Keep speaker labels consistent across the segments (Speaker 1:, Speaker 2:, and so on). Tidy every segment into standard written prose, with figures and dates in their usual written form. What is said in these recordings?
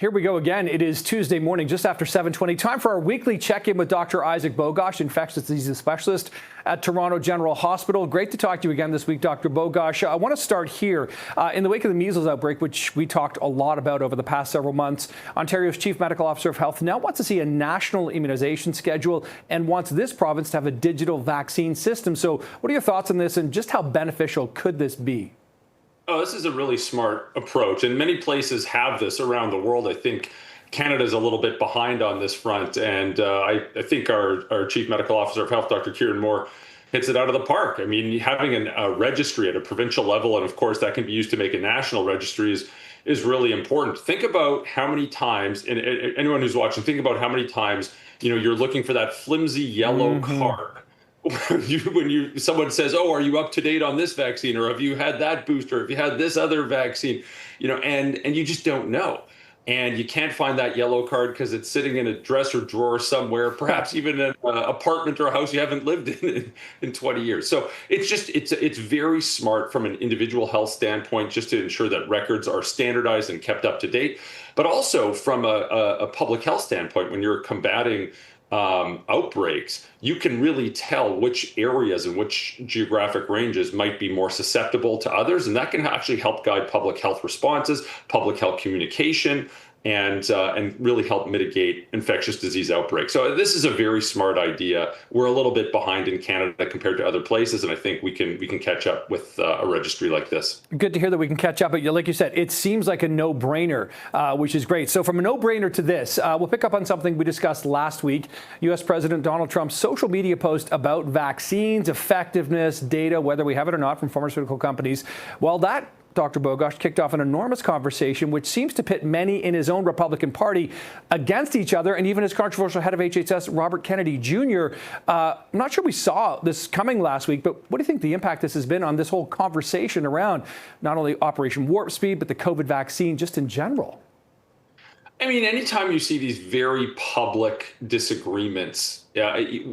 Speaker 1: Here we go again. It is Tuesday morning, just after 7:20. Time for our weekly check-in with Dr. Isaac Bogoch, infectious diseases specialist at Toronto General Hospital. Great to talk to you again this week, Dr. Bogoch. I want to start here. In the wake of the measles outbreak, which we talked a lot about over the past several months, Ontario's Chief Medical Officer of Health now wants to see a national immunization schedule and wants this province to have a digital vaccine system. So what are your thoughts on this, and just how beneficial could this be?
Speaker 2: Oh, this is a really smart approach, and many places have this around the world. I think Canada's a little bit behind on this front, and I think our Chief Medical Officer of Health, Dr. Kieran Moore, hits it out of the park. I mean, having a registry at a provincial level, and of course that can be used to make a national registry, is really important. Think about how many times, and anyone who's watching, think about how many times you're looking for that flimsy yellow card. When someone says, "Oh, are you up to date on this vaccine, or have you had that booster, or have you had this other vaccine?" And you just don't know, and you can't find that yellow card because it's sitting in a dresser drawer somewhere, perhaps even in an apartment or a house you haven't lived in 20 years. So it's very smart from an individual health standpoint, just to ensure that records are standardized and kept up to date, but also from a public health standpoint, when you're combating outbreaks, you can really tell which areas and which geographic ranges might be more susceptible to others. And that can actually help guide public health responses, public health communication, and really help mitigate infectious disease outbreaks. So this is a very smart idea. We're a little bit behind in Canada compared to other places, and I think we can catch up with a registry like this.
Speaker 1: Good to hear that we can catch up. But like you said, it seems like a no-brainer, which is great. So from a no-brainer to this, we'll pick up on something we discussed last week. U.S. President Donald Trump's social media post about vaccines, effectiveness, data, whether we have it or not, from pharmaceutical companies. Well, that, Dr. Bogoch, kicked off an enormous conversation which seems to pit many in his own Republican Party against each other, and even his controversial head of HHS, Robert Kennedy Jr. I'm not sure we saw this coming last week, but what do you think the impact this has been on this whole conversation around not only Operation Warp Speed, but the COVID vaccine just in general?
Speaker 2: I mean, anytime you see these very public disagreements, and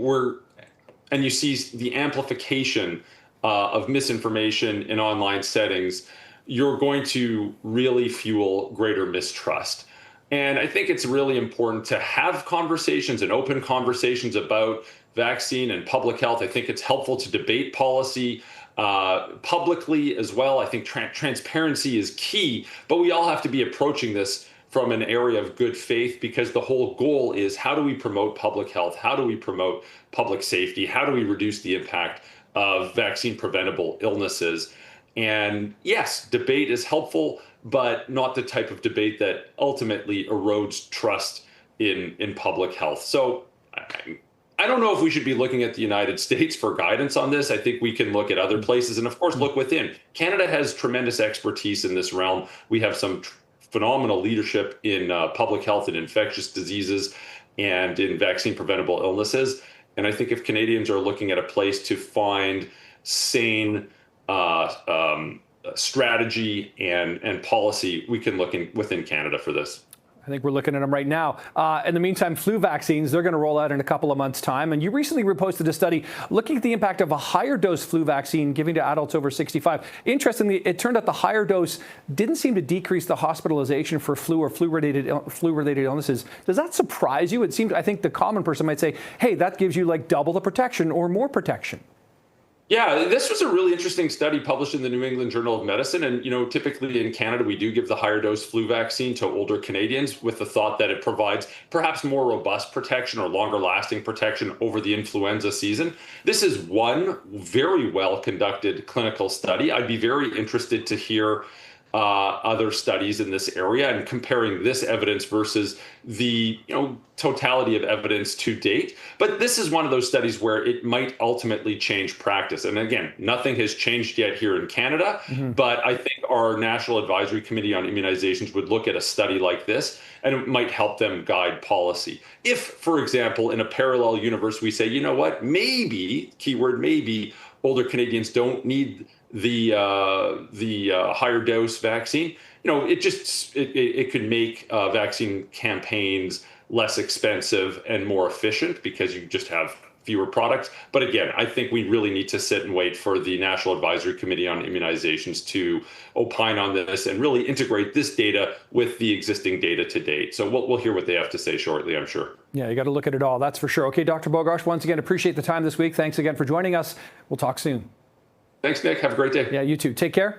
Speaker 2: you see the amplification of misinformation in online settings, you're going to really fuel greater mistrust. And I think it's really important to have conversations and open conversations about vaccine and public health. I think it's helpful to debate policy publicly as well. I think transparency is key, but we all have to be approaching this from an area of good faith, because the whole goal is, how do we promote public health? How do we promote public safety? How do we reduce the impact of vaccine preventable illnesses? And yes, debate is helpful, but not the type of debate that ultimately erodes trust in public health. So I don't know if we should be looking at the United States for guidance on this. I think we can look at other places and, of course, look within. Canada has tremendous expertise in this realm. We have some phenomenal leadership in public health and infectious diseases and in vaccine preventable illnesses. And I think if Canadians are looking at a place to find sane strategy and policy, we can look within Canada for this.
Speaker 1: I think we're looking at them right now. In the meantime, flu vaccines, they're going to roll out in a couple of months' time. And you recently reposted a study looking at the impact of a higher dose flu vaccine given to adults over 65. Interestingly, it turned out the higher dose didn't seem to decrease the hospitalization for flu or flu-related illnesses. Does that surprise you? It seems, I think the common person might say, hey, that gives you like double the protection or more protection.
Speaker 2: Yeah, this was a really interesting study published in the New England Journal of Medicine. And, typically in Canada, we do give the higher dose flu vaccine to older Canadians with the thought that it provides perhaps more robust protection or longer lasting protection over the influenza season. This is one very well conducted clinical study. I'd be very interested to hear other studies in this area and comparing this evidence versus the totality of evidence to date. But this is one of those studies where it might ultimately change practice. And again, nothing has changed yet here in Canada, but I think our National Advisory Committee on Immunizations would look at a study like this, and it might help them guide policy. If, for example, in a parallel universe, we say, you know what, maybe, keyword maybe, older Canadians don't need the higher dose vaccine, it could make vaccine campaigns less expensive and more efficient, because you just have fewer products. But again, I think we really need to sit and wait for the National Advisory Committee on Immunizations to opine on this and really integrate this data with the existing data to date. So we'll hear what they have to say shortly, I'm sure.
Speaker 1: Yeah, you got to look at it all. That's for sure. Okay, Dr. Bogoch, once again, appreciate the time this week. Thanks again for joining us. We'll talk soon.
Speaker 2: Thanks, Nick. Have a great day.
Speaker 1: Yeah, you too. Take care.